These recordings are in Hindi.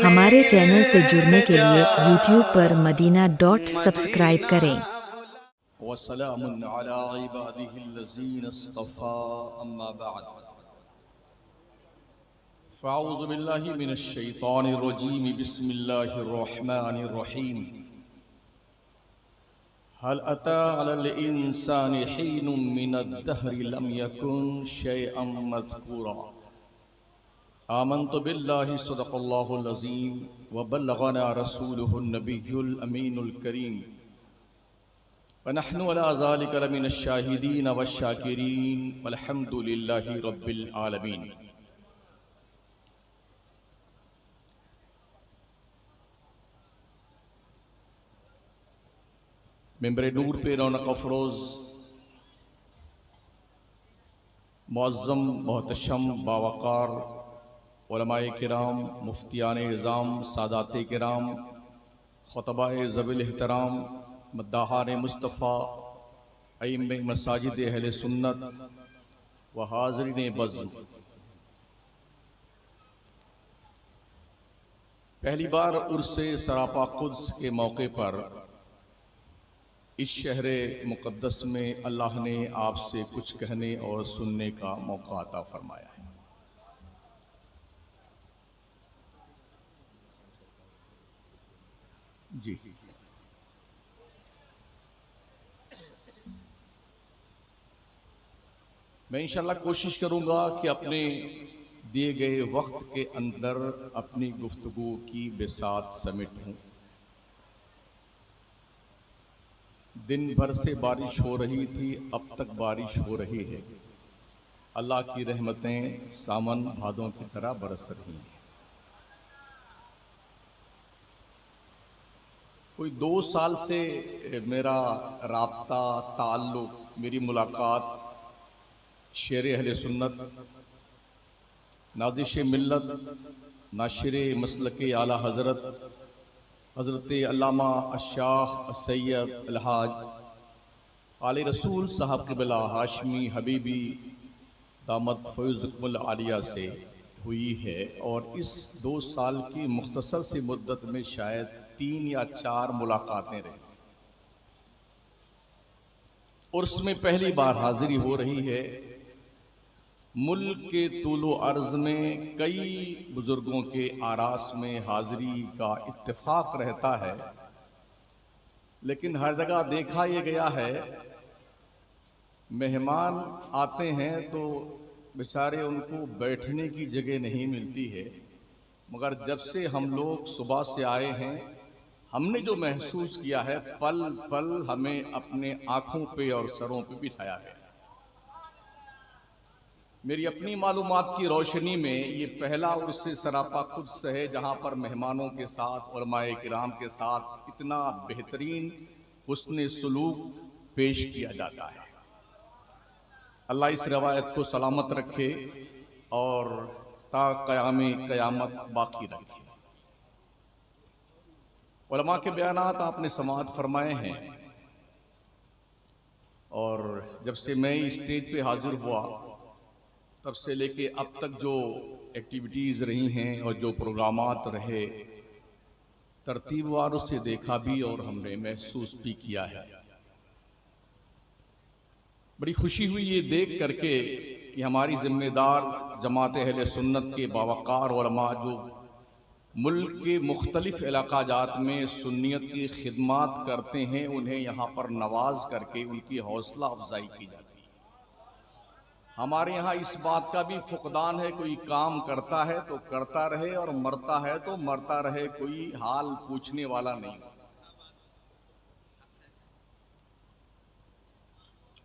हमारे चैनल से जुड़ने के लिए YouTube पर मदीना.सब्सक्राइब करें। वस्सलामुन अला इबादिहिल्लज़ीन इस्तफ़ा अम्मा बअद फ़अऊज़ु बिल्लाहि मिनश शैतानिर रजीम बिस्मिल्लाहिर रहमानिर रहीम हल अता अलल इंसानि हीनुम मिनद दहरि लम यकुन शैअम मज़कूरा आमन्तु बिल्लाहि सदक़ल्लाहुल अज़ीम व बल्लगना रसूलुहुन नबियुल अमीनुल करीम वनहनु अला ज़ालिका लमिनश शाहिदीन वश्शाकिरीन वल्हम्दुलिल्लाहि रब्बिल आलमीन। मेंबरे नूर पे रौनक अफरोज़ मुअज़्ज़म मोहतशम बावक़ार उलमाए किराम मुफ्तियान इज़ाम सादाते किराम ख़ुतबाए ज़विल एहतराम मद्दाहान मुस्तफ़ा अइम्मे मसाजिद अहले सुन्नत व हाज़रीन बज़्म, पहली बार उर्से सरापा क़ुद्स के मौके पर इस शहर मुक़द्दस में अल्लाह ने आपसे कुछ कहने और सुनने का मौका अता फरमाया है। जी, मैं इंशाअल्लाह कोशिश करूँगा कि अपने दिए गए वक्त के अंदर अपनी गुफ्तगू की बिसात समेटूं। दिन भर से बारिश हो रही थी, अब तक बारिश हो रही है। अल्लाह की रहमतें सावन भादों की तरह बरस रही हैं। कोई 2 साल से मेरा राब्ता ताल्लुक़, मेरी मुलाकात शेर अहले सुन्नत, नाज़िश मिल्लत, नाशिर मसलक आला हज़रत अल्लामा अशाह सैयद अलहाज आले रसूल साहब क़िबला हाशमी हबीबी दामत फ़ैज़ुकुमुल आलिया से हुई है। और इस 2 साल की मुख्तसर सी मुद्दत में शायद 3 या 4 मुलाकातें रही और उसमें पहली बार हाज़िरी हो रही है। मुल्क के तूलो अर्ज़ में कई बुज़ुर्गों के आरास में हाज़िरी का इत्तेफाक रहता है, लेकिन हर जगह देखा ये गया है मेहमान आते हैं तो बेचारे उनको बैठने की जगह नहीं मिलती है। मगर जब से हम लोग सुबह से आए हैं, हमने जो महसूस किया है, पल पल हमें अपने आँखों पे और सरों पे बिठाया गया। मेरी अपनी मालूमात की रोशनी में ये पहला उर्से सरापा क़ुद्स है जहाँ पर मेहमानों के साथ उलमाए किराम के साथ इतना बेहतरीन हुस्न सलूक पेश किया जाता है। अल्लाह इस रवायत को सलामत रखे और ता क़यामे क़यामत बाकी रखे। उलमा के बयानात आपने समाअत फरमाए हैं और जब से मैं स्टेज पे हाजिर हुआ तब से लेके अब तक जो एक्टिविटीज़ रही हैं और जो प्रोग्रामात रहे, तरतीबवार उसे देखा भी और हमने महसूस भी किया है। बड़ी खुशी हुई ये देख करके कि हमारी ज़िम्मेदार जमात अहले सुन्नत के बावक़ार उलमा जो मुल्क के मुख्तलिफ़ इलाक़ाजात में सुन्नियत की खिदमात करते हैं, उन्हें यहाँ पर नवाज करके उनकी हौसला अफजाई की जाती है। हमारे यहाँ इस बात का भी फुक़दान है, कोई काम करता है तो करता रहे और मरता है तो मरता रहे, कोई हाल पूछने वाला नहीं।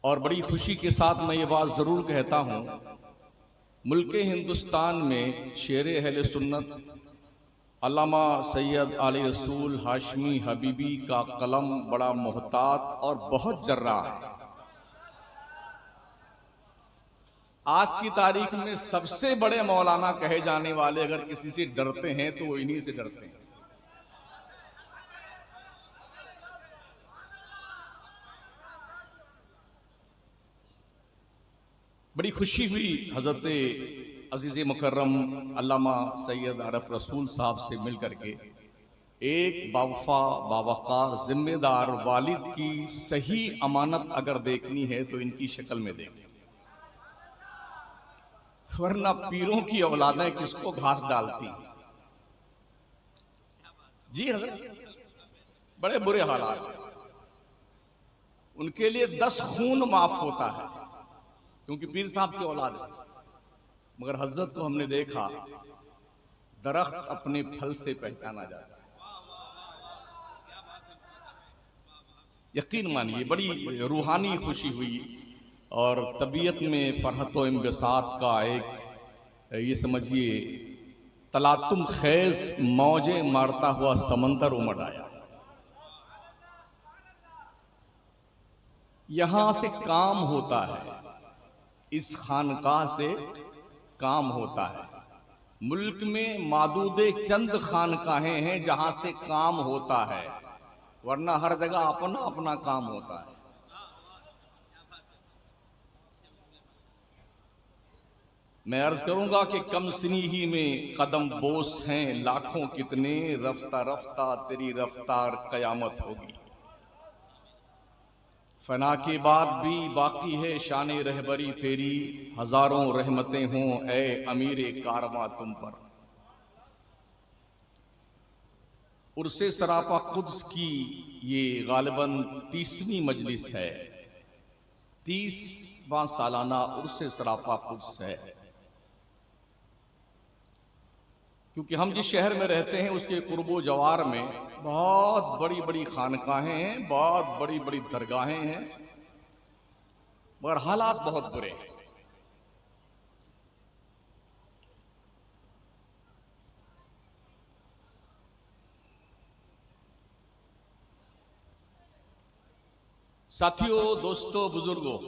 और बड़ी खुशी के साथ मैं ये बात ज़रूर कहता हूँ, मुल्क हिंदुस्तान में शेर अहले सुन्नत अल्लामा सैयद आले रसूल हाशमी हबीबी का कलम बड़ा मोहतात और बहुत जर्रा है। आज की तारीख में सबसे बड़े मौलाना कहे जाने वाले अगर किसी से डरते हैं तो वो इन्हीं से डरते हैं। बड़ी खुशी हुई हज़रत अजीज़ मुकर्रम अल्लामा सैयद आरफ रसूल साहब से मिल करके। एक बावफा बावकार जिम्मेदार वालिद की सही अमानत अगर देखनी है तो इनकी शक्ल में देखें, वरना पीरों की औलादें किसको घास डालती हैं। जी हज़रत, बड़े बुरे हालात हैं। उनके लिए 10 खून माफ होता है क्योंकि पीर साहब की औलाद है। मगर हजरत को हमने देखा, दरख्त अपने फल से पहचाना जाता है। यकीन मानिए बड़ी रूहानी खुशी हुई और तबीयत में फरहत व इंबसात का एक ये समझिए तलातुम खैज मौजें मारता हुआ समंदर उमड़ आया। यहां से काम होता है, इस खानकाह से काम होता है। मुल्क में मादूदे चंद खानकाहें हैं जहां से काम होता है, वरना हर जगह अपना अपना काम होता है। मैं अर्ज करूंगा कि कम सिनी ही में कदम बोस हैं लाखों कितने, रफ्ता रफ्ता तेरी रफ्तार कयामत होगी। फना के बाद भी बाकी है शान रहबरी तेरी, हजारों रहमतें हों ए अमीर कारवां तुम पर। उर्से सरापा कुद्स की ये गालिबन 30वीं मजलिस है, 30वां सालाना उर्से सरापा कुद्स है। क्योंकि हम जिस शहर में रहते हैं उसके कुर्बो जवार में बहुत बड़ी बड़ी खानकाहें हैं, बहुत बड़ी बड़ी दरगाहें हैं, मगर हालात बहुत बुरे हैं। साथियों, दोस्तों, बुजुर्गों,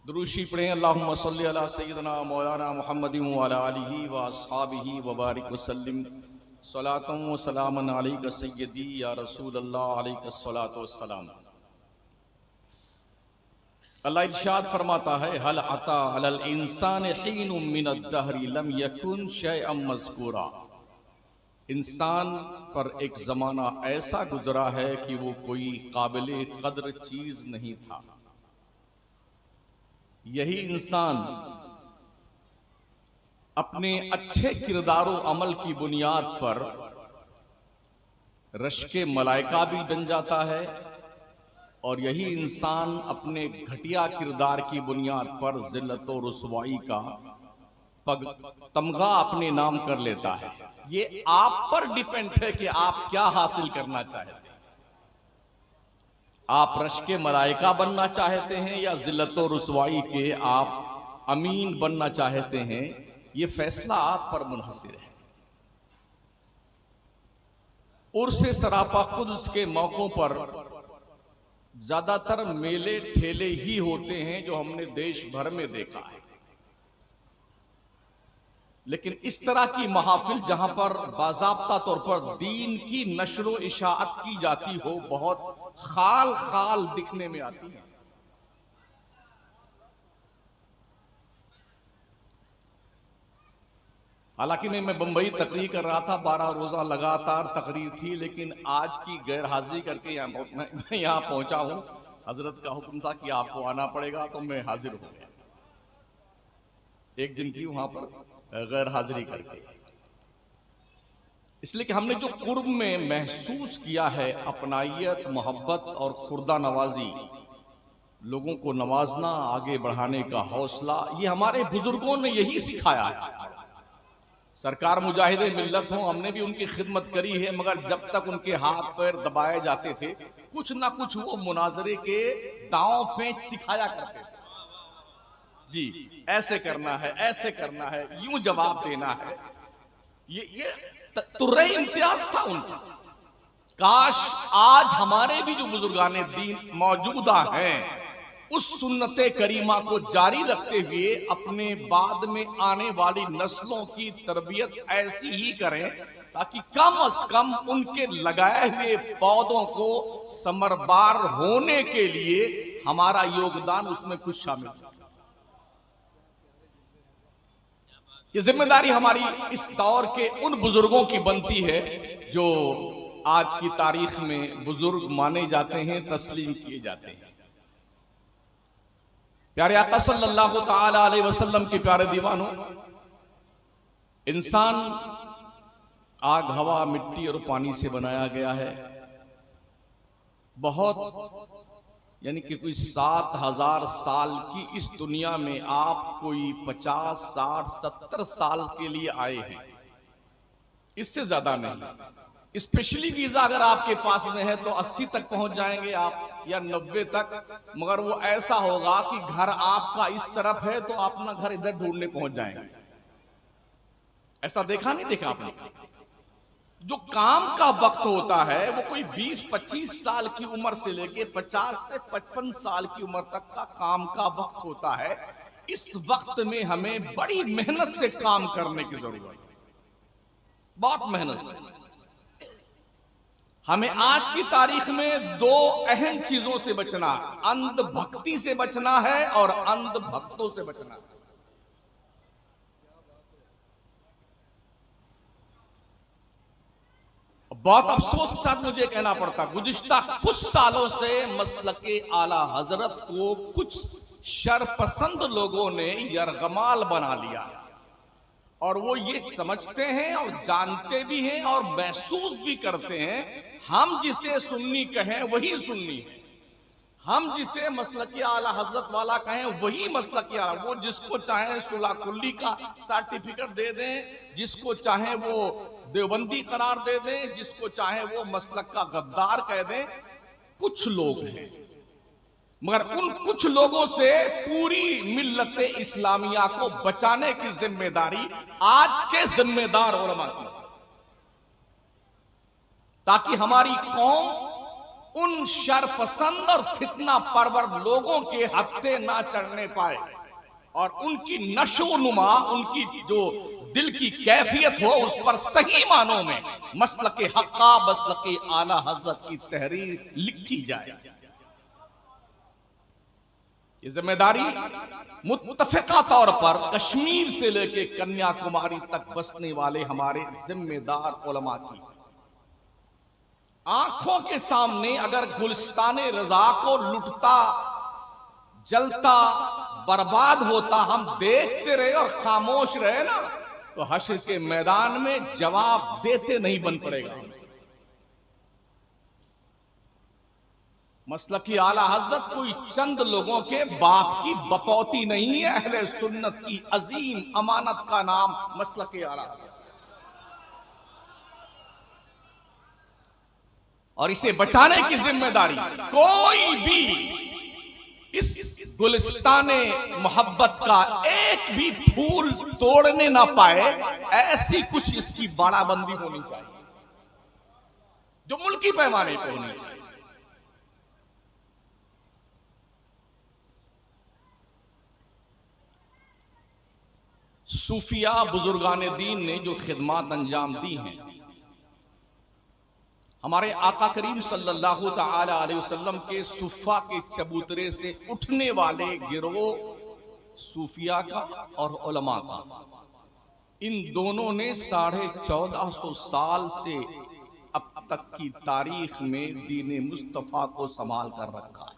दुरूशी पढ़ें। अल्लाहुम्मा सल्ली अला सय्यिदना मौलाना मुहम्मदिन व अला आलिहि व अस्हाबिहि व बारिक वसल्लिम सलातन व सलामन अलैका सय्यदी या रसूल अल्लाह अलैका सलातु वस्सलाम। अल्लाह इरशाद फरमाता है, हल अता अलल इंसान हीनुम मिनद दहरी लम यकुन शैअम मज़कूरा। इंसान पर एक जमाना ऐसा गुजरा है कि वो कोई काबिले कद्र चीज नहीं था। यही इंसान अपने अच्छे किरदारो अमल की बुनियाद पर रश्के मलाइका भी बन जाता है, और यही इंसान अपने घटिया किरदार की बुनियाद पर जिल्लत और रुसवाई का तमगा अपने नाम कर लेता है। ये आप पर डिपेंड है कि आप क्या हासिल करना चाहते हैं। आप रश्के मलाइका बनना चाहते हैं या जिल्लत और रुसवाई के आप अमीन बनना चाहते हैं, ये फैसला आप पर मुनहसिर है। उर्से सरापा कुद्स के मौकों पर ज्यादातर मेले ठेले ही होते हैं जो हमने देश भर में देखा है, लेकिन इस तरह की महाफिल जहां पर बाज़ाब्ता तौर पर दीन की नशरो इशाअत की जाती हो, बहुत खाल खाल दिखने में आती है। हालांकि मैं बंबई तकरीर कर रहा था, 12 रोजा लगातार तकरीर थी, लेकिन आज की गैर हाजिरी करके मैं यहाँ पहुंचा हूं। हजरत का हुक्म था कि आपको आना पड़ेगा, तो मैं हाजिर हो गया। एक दिन की वहां पर गैर हाजिरी करके, इसलिए कि हमने जो कुर्ब में महसूस किया है, अपनाइयत, मोहब्बत और खुर्दा नवाजी, लोगों को नवाजना, आगे बढ़ाने का हौसला, ये हमारे बुजुर्गों ने यही सिखाया है। सरकार मुजाहिदे मिल्लत हो, हमने भी उनकी खिदमत करी है, मगर जब तक उनके हाथ पैर दबाए जाते थे, कुछ ना कुछ वो मुनाजरे के दांव पेंच सिखाया करते थे। जी, ऐसे करना है, ऐसे करना है, यूं जवाब देना है। ये तुर्रे इम्तियाज था उनका। काश आज हमारे भी जो बुजुर्गाने दीन मौजूदा हैं, उस सुन्नते करीमा को जारी रखते हुए अपने बाद में आने वाली नस्लों की तरबियत ऐसी ही करें, ताकि कम से कम उनके लगाए हुए पौधों को समरबार होने के लिए हमारा योगदान उसमें कुछ शामिल है। ये जिम्मेदारी हमारी इस दौर के उन बुजुर्गों की बनती है जो आज की तारीख में बुजुर्ग माने जाते हैं, तस्लीम किए जाते हैं। प्यारे आका सल्लल्लाहु ताला अलैहि वसल्लम के प्यारे दीवानों, इंसान आग, हवा, मिट्टी और पानी से बनाया गया है। बहुत यानी कि कोई 7,000 साल की इस दुनिया में आप कोई 50, 60, 70 साल के लिए आए हैं, इससे ज्यादा नहीं। स्पेशली वीजा अगर आपके पास में है तो 80 तक पहुंच जाएंगे आप, या 90 तक, मगर वो ऐसा होगा कि घर आपका इस तरफ है तो अपना घर इधर ढूंढने पहुंच जाएंगे। ऐसा देखा नहीं देखा आपने? जो काम का वक्त होता है वो कोई 20-25 साल की उम्र से लेके 50 से 55 साल की उम्र तक का काम का वक्त होता है। इस वक्त में हमें बड़ी मेहनत से काम करने की जरूरत है, बहुत मेहनत से। हमें आज की तारीख में दो अहम चीजों से बचना, अंधभक्ति से बचना है और अंधभक्तों से बचना है। बहुत अफसोस के साथ मुझे कहना पड़ता, गुज़िश्ता कुछ सालों से मसलके आला हजरत को कुछ शरपसंद लोगों ने यरगमाल बना लिया, और वो ये समझते हैं और जानते भी हैं और महसूस भी करते हैं, हम जिसे सुन्नी कहें वही सुन्नी है, हम जिसे मसलकी आला हजरत वाला कहें वही मसलकी आला। वो जिसको चाहे सुलह कुल्ली का सर्टिफिकेट दे दें, जिसको चाहे वो देवबंदी करार दे दें, जिसको चाहे वो मसलक का गद्दार कह दें। कुछ लोग हैं, मगर उन कुछ लोगों से पूरी मिल्लत इस्लामिया को बचाने की जिम्मेदारी आज के जिम्मेदार उलमा की, ताकि हमारी कौम उन शरपसंद और फितना परवर लोगों के हत्थे ना चढ़ने पाए और उनकी नशो नुमा, उनकी जो दिल की कैफियत हो, उस पर सही मानों में मसलके हक्का, मसलके आला हजरत की तहरीर लिखी जाए। ये जिम्मेदारी मुत्तफिका तौर पर कश्मीर से लेके कन्याकुमारी तक बसने वाले हमारे जिम्मेदार उलमा की। आंखों के सामने अगर गुलिस्ताने रजा को लुटता, जलता, बर्बाद होता हम देखते रहे और खामोश रहे ना, तो हश्र के मैदान में जवाब देते नहीं बन पड़ेगा। मसलकी आला हजरत कोई चंद लोगों के बाप की बपौती नहीं है, अहले सुन्नत की अजीम अमानत का नाम मसलकी आला हजरत। और इसे बचाने की जिम्मेदारी कोई भी इस गुलिस्ताने मोहब्बत का एक भी फूल तोड़ने ना पाए, ऐसी कुछ इसकी बाड़ाबंदी होनी चाहिए जो मुल्की पैमाने पर होनी चाहिए। सूफिया बुजुर्गान दीन ने जो खिदमात अंजाम दी हैं, हमारे आका करीम सल्लल्लाहु ताला अलैहि वसल्लम के सुफ़ा के चबूतरे से उठने वाले गिरोह सूफिया का और उलमा का, इन दोनों ने 1450 साल से अब तक की तारीख में दीन मुस्तफ़ा को संभाल कर रखा है।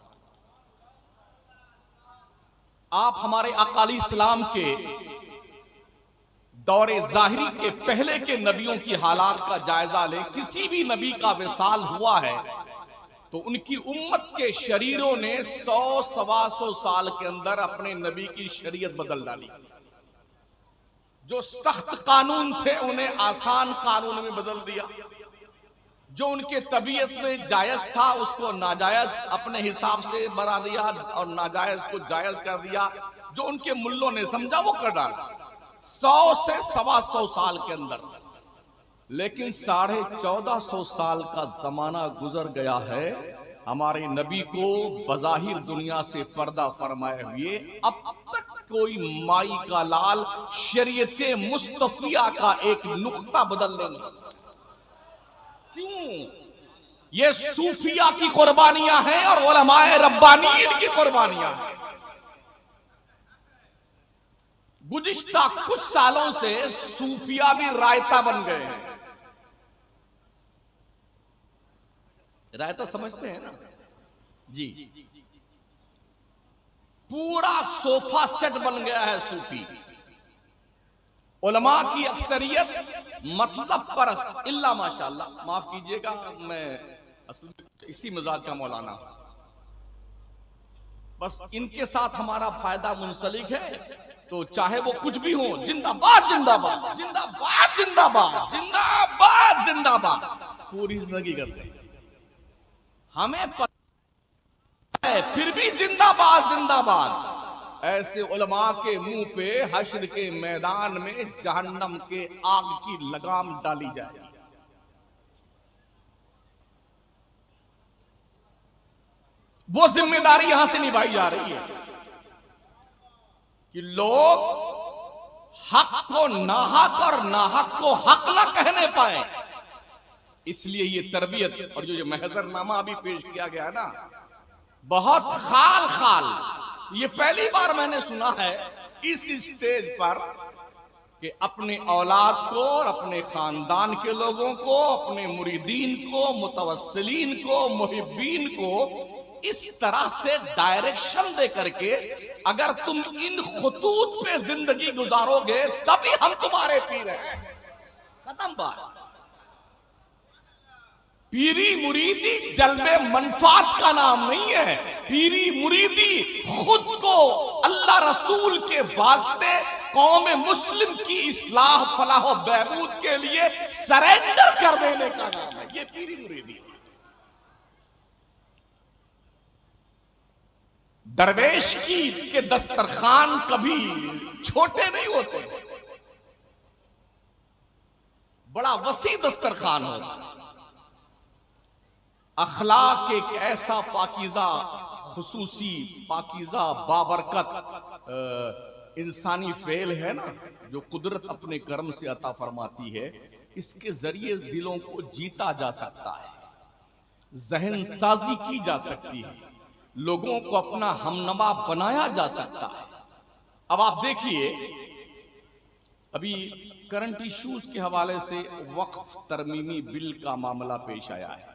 आप हमारे अकाली इस्लाम के दौरे जाहिरी के पहले के नबियों की हालात का जायजा लें। किसी भी नबी का विसाल हुआ है तो उनकी उम्मत के शरीरों ने 100-125 साल के अंदर अपने नबी की शरीयत बदल डाली। जो सख्त कानून थे उन्हें आसान कानून में बदल दिया, जो उनके तबीयत में जायज था उसको नाजायज अपने हिसाब से बना दिया और नाजायज को जायज कर दिया। जो उनके मुल्लों ने समझा वो कर डाला 100 से 125 साल के अंदर। लेकिन 1450 साल का जमाना गुजर गया है, हमारे नबी को बज़ाहिर दुनिया से पर्दा फरमाए हुए अब तक कोई माई का लाल शरीयत मुस्तफिया का एक नुक्ता बदलने नहीं। क्यों? ये सूफिया की कुर्बानियां हैं और उलमाए रब्बानीन की कुर्बानियां हैं। गुज़िश्ता कुछ सालों से सूफिया भी रायता बन गए हैं। रायता समझते हैं ना जी? पूरा सोफा सेट बन गया है सूफी। उलमा की अक्सरियत मतलब परस्त इल्ला माशाअल्लाह, माफ कीजिएगा मैं असल में इसी मिजाज का मौलाना, बस इनके साथ हमारा फायदा मुंसलिक है, तो चाहे वो कुछ भी हो, जिंदाबाद जिंदाबाद जिंदाबाद जिंदाबाद जिंदाबाद जिंदाबाद पूरी जिंदगी करते हैं। हमें पता है फिर भी जिंदाबाद जिंदाबाद। ऐसे उलमा के मुंह पे हश्र के मैदान में जहन्नम के आग की लगाम डाली जाएगी। वो जिम्मेदारी यहां से निभाई जा रही है कि लोग हक को नाहक और नाहक को हक न कहने पाए। इसलिए ये तरबियत और जो महजरनामा अभी पेश किया गया ना, बहुत खाल खाल, ये पहली बार मैंने सुना है इस स्टेज पर कि अपने औलाद को और अपने खानदान के लोगों को, अपने मुरीदीन को, मुतवस्सिलीन को, मुहिब्बीन को इस तरह से डायरेक्शन दे करके अगर तुम इन खुतूत पे जिंदगी गुजारोगे तभी हम तुम्हारे पीर हैं। खत्म बात। पीरी मुरीदी जल्बे मनफात का नाम नहीं है। पीरी मुरीदी खुद को अल्लाह रसूल के वास्ते कौम मुस्लिम की इस्लाह फलाह बहबूद के लिए सरेंडर कर देने का नाम है। ये पीरी मुरीदी। दरवेश की के दस्तरखान कभी छोटे नहीं होते, बड़ा वसी दस्तरखान होता। अखलाक एक ऐसा पाकीज़ा खुसूसी पाकीज़ा बाबरकत इंसानी फेल है ना, जो कुदरत अपने कर्म से अता फरमाती है। इसके जरिए दिलों को जीता जा सकता है, जहन साजी की जा सकती है, लोगों को अपना हमनवा बनाया जा सकता है। अब आप देखिए, अभी करंट इश्यूज के हवाले से वक्फ तरमीमी बिल का मामला पेश आया है।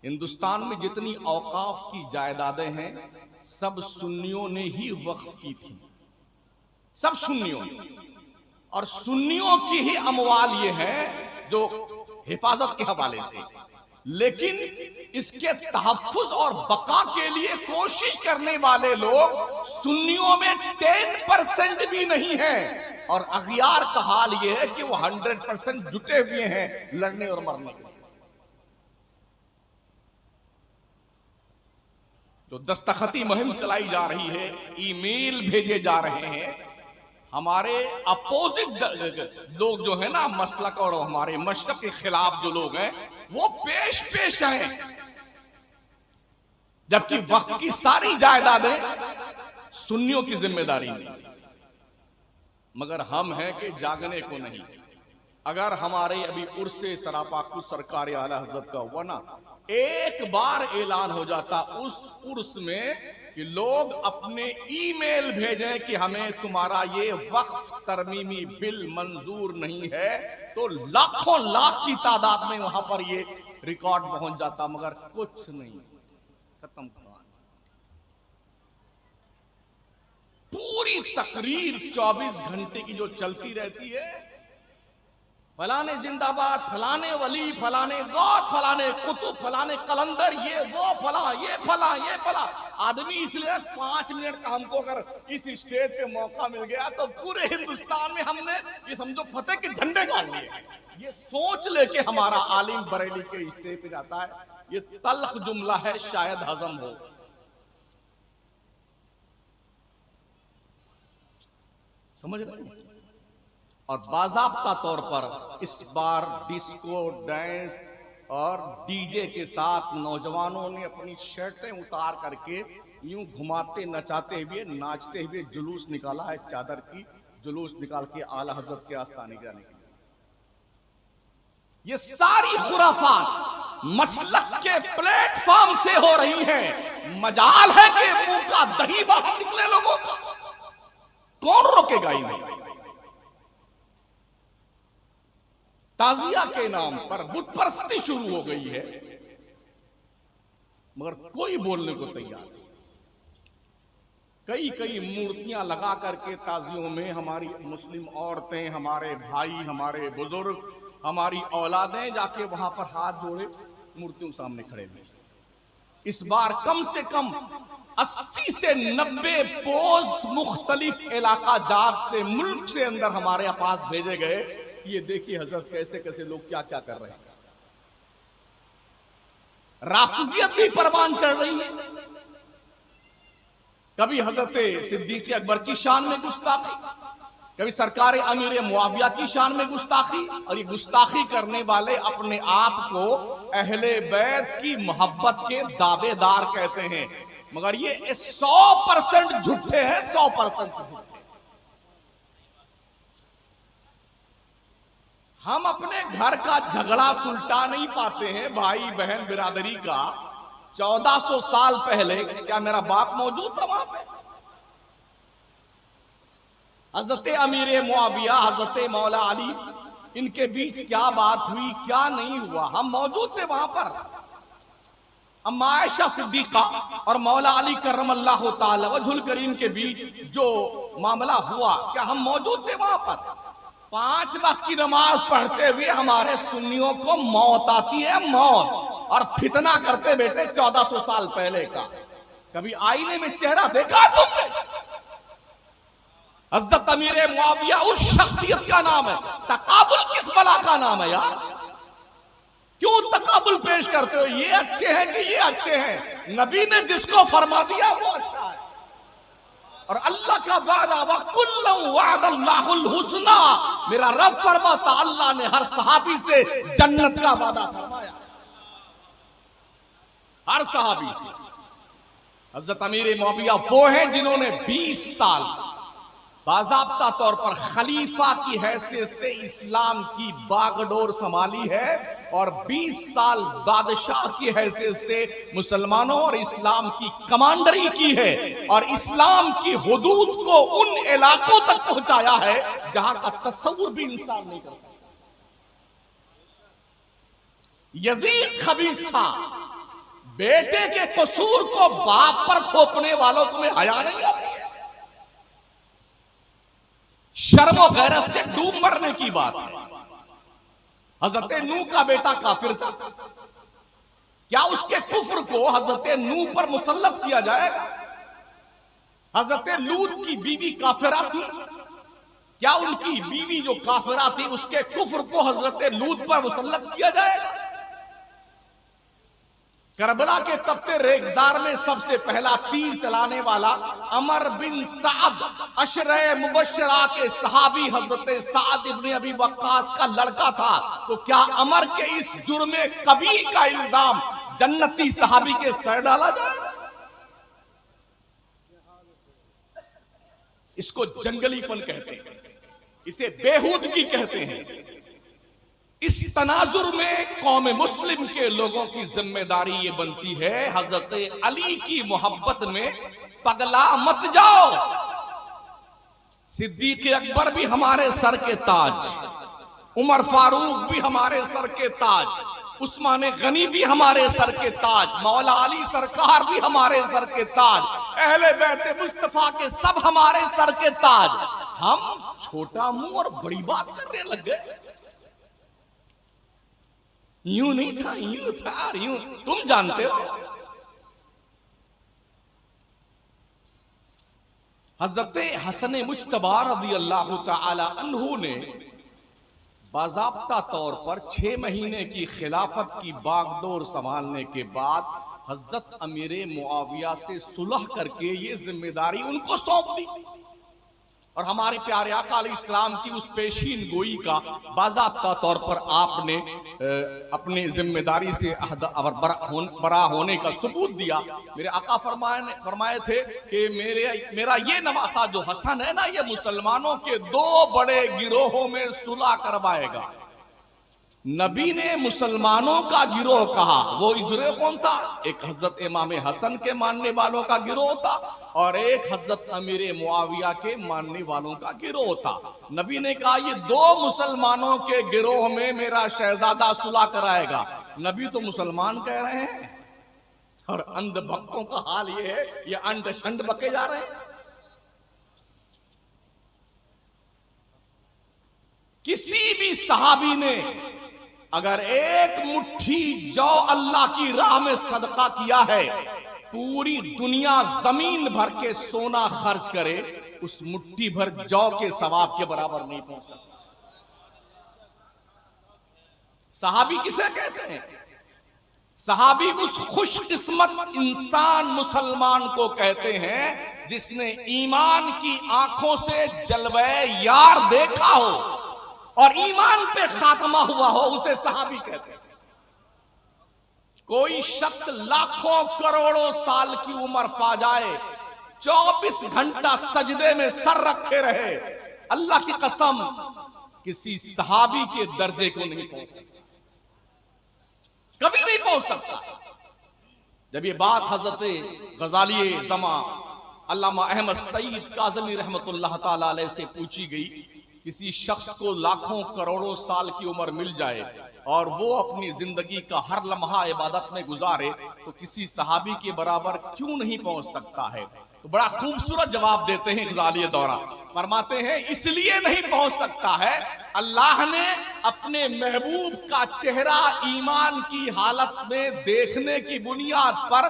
हिंदुस्तान में जितनी औकाफ की जायदादें हैं सब सुन्नियों ने ही वक्फ की थी, सब सुन्नियों ने, और सुन्नियों की ही अमवाल ये है जो हिफाजत के हवाले से। लेकिन इसके तहफ्फुज और बका के लिए कोशिश करने वाले लोग सुन्नियों में 10% भी नहीं है, और अगियार का हाल यह है कि वो 100% जुटे हुए हैं लड़ने और मरने के। जो दस्तखती मुहिम चलाई जा रही है, ईमेल भेजे जा रहे हैं, हमारे अपोजिट लोग जो है ना, मसलक और हमारे मशरक के खिलाफ जो लोग हैं वो पेश हैं, जबकि वक्त की सारी जायदादें सुन्नियों की जिम्मेदारी नहीं। मगर हम हैं कि जागने को नहीं। अगर हमारे अभी उर्से सरापा कुछ सरकार आला हजरत का हुआ ना, एक बार ऐलान हो जाता उस उर्स में कि लोग अपने ईमेल भेजें कि हमें तुम्हारा ये वक्फ तरमीमी बिल मंजूर नहीं है, तो लाखों लाख की तादाद में वहां पर ये रिकॉर्ड पहुंच जाता, मगर कुछ नहीं, खत्म। पूरी तकरीर 24 घंटे की जो चलती रहती है, फलाने जिंदाबाद, फलाने वली, फलाने गौत, फलाने कुतुब, फलाने कलंदर, ये वो फला, ये फला, ये फला। आदमी इसलिए 5 मिनट का हमको अगर इस स्टेज पे मौका मिल गया तो पूरे हिंदुस्तान में हमने ये समझो फतेह के झंडे गाड़ लिए। ये सोच लेके हमारा आलिम बरेली के स्टेज पे जाता है, ये तल्ख जुमला है, शायद हजम हो। समझ रहे? और बाज़ाब्ता तौर पर इस बार डिस्को डांस और डीजे के साथ नौजवानों ने अपनी शर्टें उतार करके यूं घुमाते नचाते हुए नाचते हुए जुलूस निकाला है, चादर की जुलूस निकाल के आला हजरत के आस्थाने जाने के लिए। ये सारी खुराफात मसलक के प्लेटफॉर्म से हो रही हैं। मजाल है कि मुंह का दही बाहर निकले लोगों का, कौन रोकेगा इन्हें? ताजिया के नाम पर बुत परस्ती शुरू हो गई है, मगर कोई बोलने को तैयार नहीं। कई कई मूर्तियां लगा करके ताजियों में हमारी मुस्लिम औरतें, हमारे भाई, हमारे बुजुर्ग, हमारी औलादें जाके वहां पर हाथ जोड़े मूर्तियों के सामने खड़े हुए। इस बार कम से कम 80 से 90 पोज मुख्तलिफ इलाका जात से, मुल्क से अंदर हमारे पास भेजे गए। ये देखिए हजरत कैसे कैसे लोग क्या क्या कर रहे हैं। राफ्जियत भी परवान चढ़ रही है। कभी हजरत सिद्दीक अकबर की शान में गुस्ताखी, कभी सरकार अमीर मुआविया की शान में गुस्ताखी। और ये गुस्ताखी करने वाले अपने आप को अहले बैत की मोहब्बत के दावेदार कहते हैं, मगर ये 100% झूठे हैं, 100% झूठे। हम अपने घर का झगड़ा सुलटा नहीं पाते हैं, भाई बहन बिरादरी का। 1400 साल पहले क्या मेरा बाप मौजूद था वहां पे? हजरत अमीर मुआविया, हजरत मौला अली, इनके बीच क्या बात हुई, क्या नहीं हुआ, हम मौजूद थे वहां पर। अम्मा आयशा सिद्दीका और मौला अली करमल्लाहु ताला वजहुल करीम के बीच जो मामला हुआ, क्या हम मौजूद थे वहां पर? 5 वक्त की नमाज पढ़ते हुए हमारे सुन्नियों को मौत आती है, मौत, और फितना करते बैठे 1400 साल पहले का। कभी आईने में चेहरा देखा तुमने? हज़रत अमीर मुआविया उस शख्सियत का नाम है। तकाबुल किस बला का नाम है यार? क्यों तकाबुल पेश करते हो? ये अच्छे हैं कि ये अच्छे हैं? नबी ने जिसको फरमा दिया वो अच्छा है, और अल्लाह का वादा वकुल्लु वअदल्लाहुल हुस्ना, मेरा रब फरमाता अल्लाह ने हर सहाबी से जन्नत का वादा फरमाया, हर सहाबी से। हजरत अमीर मुआविया वो हैं जिन्होंने 20 साल बाज़ाब्ता तौर पर खलीफा की हैसियत से इस्लाम की बागडोर संभाली है, और 20 साल बादशाह की हैसियत से मुसलमानों और इस्लाम की कमांडरी की है, और इस्लाम की हुदूद को उन इलाकों तक पहुंचाया है जहां का तस्वुर भी इंसान नहीं करता। यजीद खबीस था, बेटे के कसूर को बाप पर थोपने वालों तुम्हें हया नहीं आती है? शर्म और गैरत से डूब मरने की बात है। हजरत नूह का बेटा काफिर था, क्या उसके कुफ्र को हजरत नूह पर मुसल्लत किया जाएगा? हजरत लूत की बीवी काफिरा थी, क्या उनकी बीवी जो काफिरा थी उसके कुफ्र को हजरत लूत पर मुसल्लत किया जाएगा? करबला के तपते रेगजार में सबसे पहला तीर चलाने वाला अमर बिन साद, अशरे मुबश्शरा के सहाबी हजरत साद इब्न अबी वक्कास का लड़का था। तो क्या अमर के इस जुर्मे कबीर का इल्जाम जन्नती सहाबी के सर डाला जाए? इसको जंगलीपन कहते हैं, इसे बेहूदगी कहते हैं। इस तनाजुर में कौम मुस्लिम के लोगों की जिम्मेदारी ये बनती है, हजरत अली की मोहब्बत में पगला मत जाओ। सिद्दीक अकबर भी हमारे सर के ताज, उमर फारूक भी हमारे सर के ताज, उस्मान गनी भी हमारे सर के ताज, मौला अली सरकार भी हमारे सर के ताज, अहले बैत मुस्तफा के सब हमारे सर के ताज। हम छोटा मुंह और बड़ी बात करने लग गए। यूं नहीं था, यूं था, यूं, तुम जानते हो। हजरत हसन मुज्तबा रज़ी अल्लाह तआला अन्हु ने बाज़ाब्ता तौर पर 6 महीने की खिलाफत की बागडोर संभालने के बाद हजरत अमीर मुआविया से सुलह करके ये जिम्मेदारी उनको सौंप दी, और हमारे प्यारे आका अलैहिस्सलाम की उस पेशीन गोई का बाज़ाब्ता तौर पर आपने अपनी जिम्मेदारी से बरा होने का सबूत दिया। मेरे आका फरमाए थे कि मेरा ये नवासा जो हसन है ना, ये मुसलमानों के 2 बड़े गिरोहों में सुलह करवाएगा। नबी ने मुसलमानों का गिरोह कहा। वो गिरोह कौन था? एक हजरत इमाम हसन के मानने वालों का गिरोह था और एक हजरत अमीर मुआविया के मानने वालों का गिरोह था। नबी ने कहा ये दो मुसलमानों के गिरोह में मेरा शहजादा सुलह कराएगा। नबी तो मुसलमान कह रहे हैं और अंध भक्तों का हाल ये है, ये अंध शंड बके जा रहे हैं। किसी भी सहाबी ने अगर एक मुट्ठी जौ अल्लाह की राह में सदका किया है, पूरी दुनिया जमीन भर के सोना खर्च करे, उस मुट्ठी भर जौ के सवाब के बराबर नहीं पहुंच सकता। सहाबी किसे कहते हैं? सहाबी उस खुशकिस्मत इंसान मुसलमान को कहते हैं जिसने ईमान की आंखों से जलवे यार देखा हो और ईमान पे खात्मा हुआ हो, उसे सहाबी कहते हैं। कोई शख्स लाखों करोड़ों साल की उम्र पा जाए, 24 घंटा सजदे में सर रखे रहे, अल्लाह की कसम किसी सहाबी के दर्जे को नहीं पहुंच सकता, कभी नहीं पहुंच सकता। जब ये बात हजरत गजाली जमा अल्लामा अहमद सईद काज़मी रहमतुल्लाह ताला अलैह से पूछी गई, किसी शख्स को लाखों करोड़ों साल की उम्र मिल जाए और वो अपनी जिंदगी का हर लम्हा इबादत में गुजारे, तो किसी सहाबी के बराबर क्यों नहीं पहुंच सकता है? तो बड़ा खूबसूरत जवाब देते हैं गजाली दौरा, फरमाते हैं इसलिए नहीं पहुंच सकता है, अल्लाह ने अपने महबूब का चेहरा ईमान की हालत में देखने की बुनियाद पर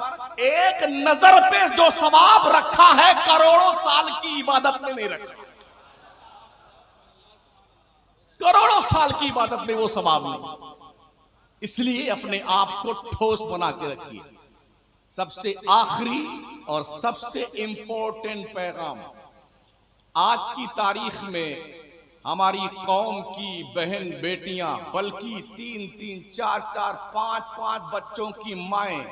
एक नजर पे जो सवाब रखा है, करोड़ों साल की इबादत में नहीं रखा। करोड़ों साल की इबादत में वो सवाब नहीं। इसलिए अपने आप को ठोस बना के रखिए। सबसे आखिरी और सबसे इंपॉर्टेंट पैगाम, आज की तारीख में हमारी कौम की बहन बेटियां, बल्कि 3-3, 4-4, 5-5 बच्चों की माएं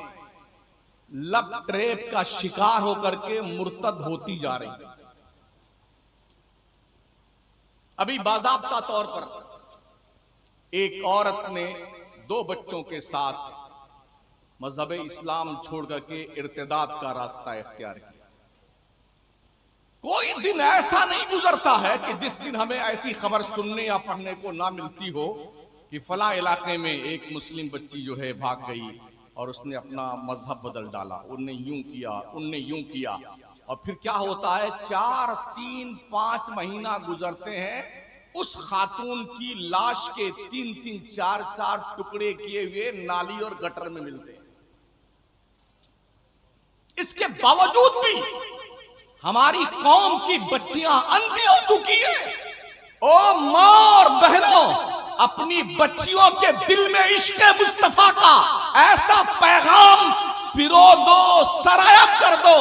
लव ट्रैप का शिकार होकर के मुर्तद होती जा रही। अभी बाज़ाब्ता तौर पर एक औरत ने 2 बच्चों के साथ मजहब इस्लाम छोड़ करके इर्तिदाद का रास्ता इख्तियार किया। कोई दिन ऐसा नहीं गुजरता है कि जिस दिन हमें ऐसी खबर सुनने या पढ़ने को ना मिलती हो कि फला इलाके में एक मुस्लिम बच्ची जो है भाग गई और उसने अपना मजहब बदल डाला, उनने यूं किया, उनने यूं किया, और फिर क्या होता है, 4, 3, 5 महीना गुजरते हैं, उस खातून की लाश के 3-3, 4-4 टुकड़े किए हुए नाली और गटर में मिलते हैं। इसके बावजूद भी हमारी कौम की बच्चियां अंधी हो चुकी है। ओ मां और बहनों, अपनी बच्चियों के दिल में इश्क मुस्तफा का ऐसा पैगाम पिरो दो, सराया कर दो,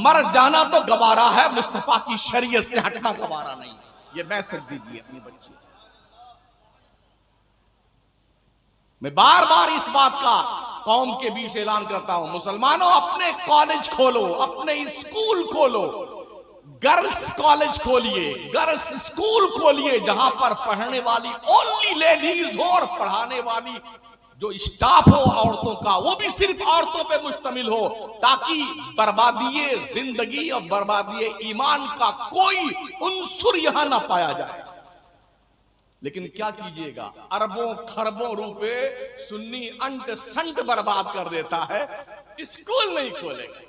मर जाना तो गवारा है, मुस्तफा की शरीयत से हटना गवारा नहीं। ये मैसेज दीजिए अपनी बच्ची। मैं बार बार इस बात का कौम के बीच ऐलान करता हूं, मुसलमानों अपने कॉलेज खोलो, अपने स्कूल खोलो, गर्ल्स कॉलेज खोलिए, गर्ल्स स्कूल खोलिए, जहां पर पढ़ने वाली ओनली लेडीज हो और पढ़ाने वाली जो स्टाफ हो औरतों का, वो भी सिर्फ औरतों पे मुश्तमिल हो, ताकि बर्बादी जिंदगी और बर्बादी ईमान का कोई उन्सुर यहां ना पाया जाए। लेकिन क्या कीजिएगा, अरबों खरबों रुपए सुन्नी अंट संट बर्बाद कर देता है, स्कूल नहीं खोलेगा,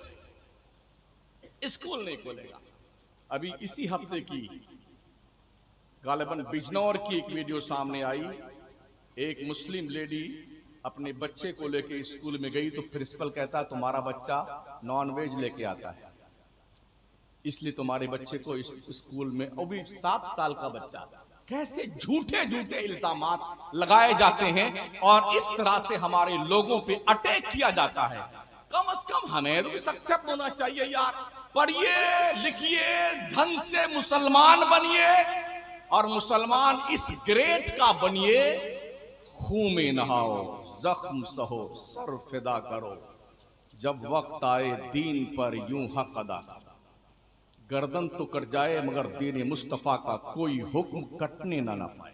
स्कूल नहीं खोलेगा। अभी इसी हफ्ते की गालिबन बिजनौर की एक वीडियो सामने आई। एक मुस्लिम लेडी अपने बच्चे को लेके स्कूल में गई तो प्रिंसिपल कहता है तुम्हारा बच्चा नॉनवेज लेके आता है, इसलिए तुम्हारे बच्चे को इस स्कूल में, वो भी 7 साल का बच्चा। कैसे झूठे झूठे इल्जामात लगाए जाते हैं और इस तरह से हमारे लोगों पे अटैक किया जाता है। कम से कम हमें तो सक्षम होना चाहिए यार। पढ़िए लिखिए, ढंग से मुसलमान बनिए और मुसलमान इस ग्रेड का बनिए, खून में नहाओ, जख्म सहो, सर फिदा करो, जब वक्त आए दीन पर यूं हक अदा। गर्दन तो कट जाए मगर दीन मुस्तफा का कोई हुक्म कटने ना पाए।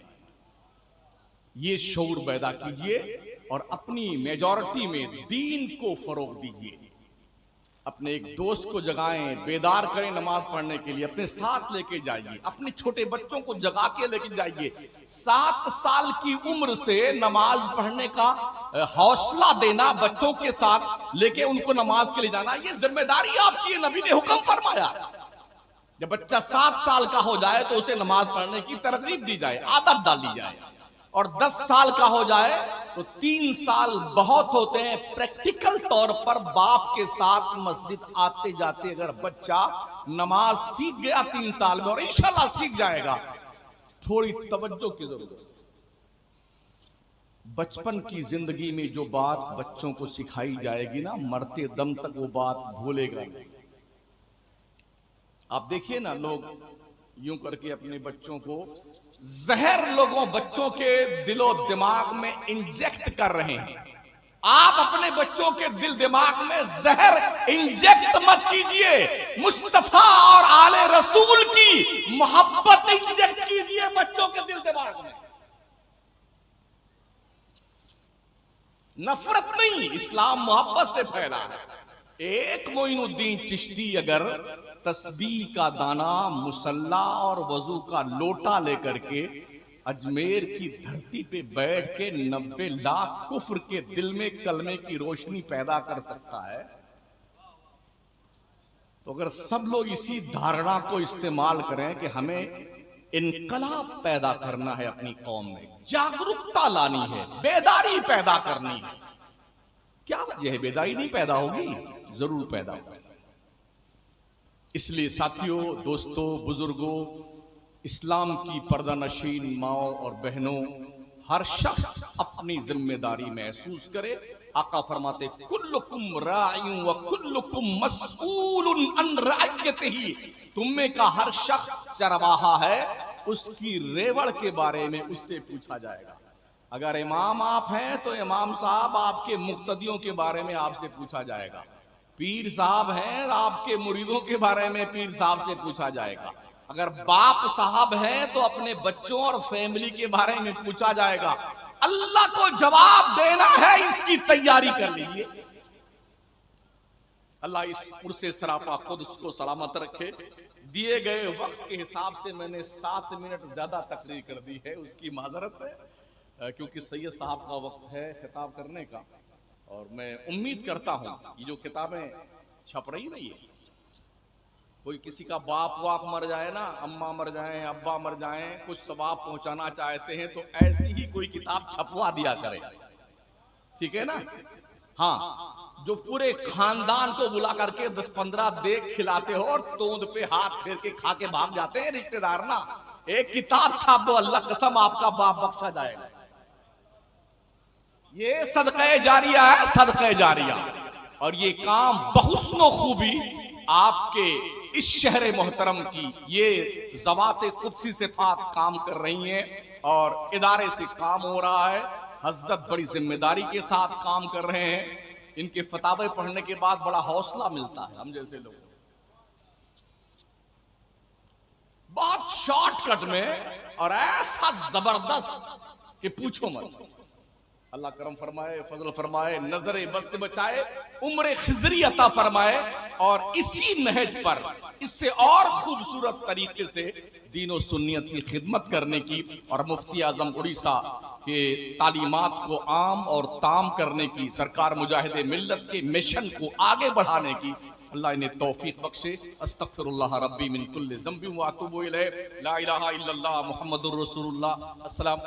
ये शऊर पैदा कीजिए और अपनी मेजॉरिटी में दीन को फरोग दीजिए। अपने एक दोस्त को जगाएं, बेदार करें नमाज पढ़ने के लिए, अपने साथ लेके जाइए, अपने छोटे बच्चों को जगा के लेके जाइए। 7 साल की उम्र से नमाज पढ़ने का हौसला देना, बच्चों के साथ लेके उनको नमाज के लिए जाना, ये जिम्मेदारी आपकी है। नबी ने हुक्म फरमाया जब बच्चा 7 साल का हो जाए तो उसे नमाज पढ़ने की तरगीब दी जाए, आदत डाली जाए। और 10 साल का हो जाए तो 3 साल बहुत होते हैं। प्रैक्टिकल तौर पर बाप के साथ मस्जिद आते जाते अगर बच्चा नमाज सीख गया 3 साल में, और इंशाल्लाह सीख जाएगा, थोड़ी तवज्जो की जरूरत है। बचपन की जिंदगी में जो बात बच्चों को सिखाई जाएगी ना, मरते दम तक वो बात भूलेगा नहीं। आप देखिए ना, लोग यूं करके अपने बच्चों को जहर लोगों बच्चों के दिलो दिमाग में इंजेक्ट कर रहे हैं। आप अपने बच्चों के दिल दिमाग में जहर इंजेक्ट मत कीजिए। मुस्तफा और आले रसूल की मोहब्बत इंजेक्ट कीजिए बच्चों के दिल दिमाग में। नफरत नहीं, इस्लाम मोहब्बत से फैला है। एक मोइनुद्दीन चिश्ती अगर तस्बीह का दाना, मुसल्ला और वजू का लोटा लेकर के अजमेर की धरती पे बैठ के 90 लाख कुफ्र के दिल में कलमे की रोशनी पैदा कर सकता है, तो अगर सब लोग इसी धारणा को इस्तेमाल करें कि हमें इनकलाब पैदा करना है, अपनी कौम में जागरूकता लानी है, बेदारी पैदा करनी है, क्या वजह है बेदारी नहीं पैदा होगी? जरूर पैदा होगी। इसलिए साथियों, दोस्तों, बुजुर्गों, इस्लाम की पर्दा नशीन माओ और बहनों, हर शख्स अपनी जिम्मेदारी महसूस करे। आका फरमाते कुल्लुकुम राइयुन व कुल्लुकुम मस्ऊलुन अन रअयतिही, तुम में का हर शख्स चरवाहा है, उसकी रेवड़ के बारे में उससे पूछा जाएगा। अगर इमाम आप हैं तो इमाम साहब आपके मुक्तदियों के बारे में आपसे पूछा जाएगा। पीर साहब हैं, आपके मुरीदों के बारे में पीर साहब से पूछा जाएगा। अगर बाप साहब हैं तो अपने बच्चों और फैमिली के बारे में पूछा जाएगा। अल्लाह को जवाब देना है, इसकी तैयारी कर लीजिए। अल्लाह इस पुरसे सरापा खुद उसको सलामत रखे। दिए गए वक्त के हिसाब से मैंने 7 मिनट ज्यादा तकरीर कर दी है, उसकी माजरत है, क्योंकि सैयद साहब का वक्त है खिताब करने का। और मैं उम्मीद करता हूं ये जो किताबें छप रही नहीं है, कोई किसी का बाप वाप मर जाए ना, अम्मा मर जाए, अब्बा मर जाए, कुछ सवाब पहुंचाना चाहते हैं तो ऐसी ही कोई किताब छपवा दिया करे, ठीक है ना? हाँ, जो पूरे खानदान को बुला करके 10-15 देख खिलाते हो और तोंद पे हाथ फेर के खा के भाग जाते हैं रिश्तेदार ना, एक किताब छाप दो, अल्लाह कसम आपका बाप बख्शा जाएगा। ये सदक़े जारिया है, सदक़े जारिया। और ये काम बहुस्नो खूबी आपके इस शहर मोहतरम की ये ज़वात कुदसी सिफात काम कर रही हैं और इदारे से काम हो रहा है। हज़रत बड़ी जिम्मेदारी के साथ काम कर रहे हैं। इनके फतावे पढ़ने के बाद बड़ा हौसला मिलता है हम जैसे लोग। बहुत शॉर्टकट में और ऐसा जबरदस्त कि पूछो मत। अल्लाह करम फरमाए, फजल फरमाए, नजरे बस से बचाए, उम्र खिजरी अता फरमाए और इसी नहज पर इससे और खूबसूरत तरीके से दीन व सुन्नियत की खिदमत करने की और मुफ्ती आजम उड़ीसा के तालीमात को आम और ताम करने की, सरकार मुजाहिदे मिल्लत के मिशन को आगे बढ़ाने की अल्लाह इन्हें तौफीक बख्शे। अस्तगफिरुल्लाह रब्बी मिन कुल्लि ज़ंबिन व अतूबु इलैह। ला इलाहा इल्लल्लाह मुहम्मदुर रसूलुल्लाह। अस्सलाम।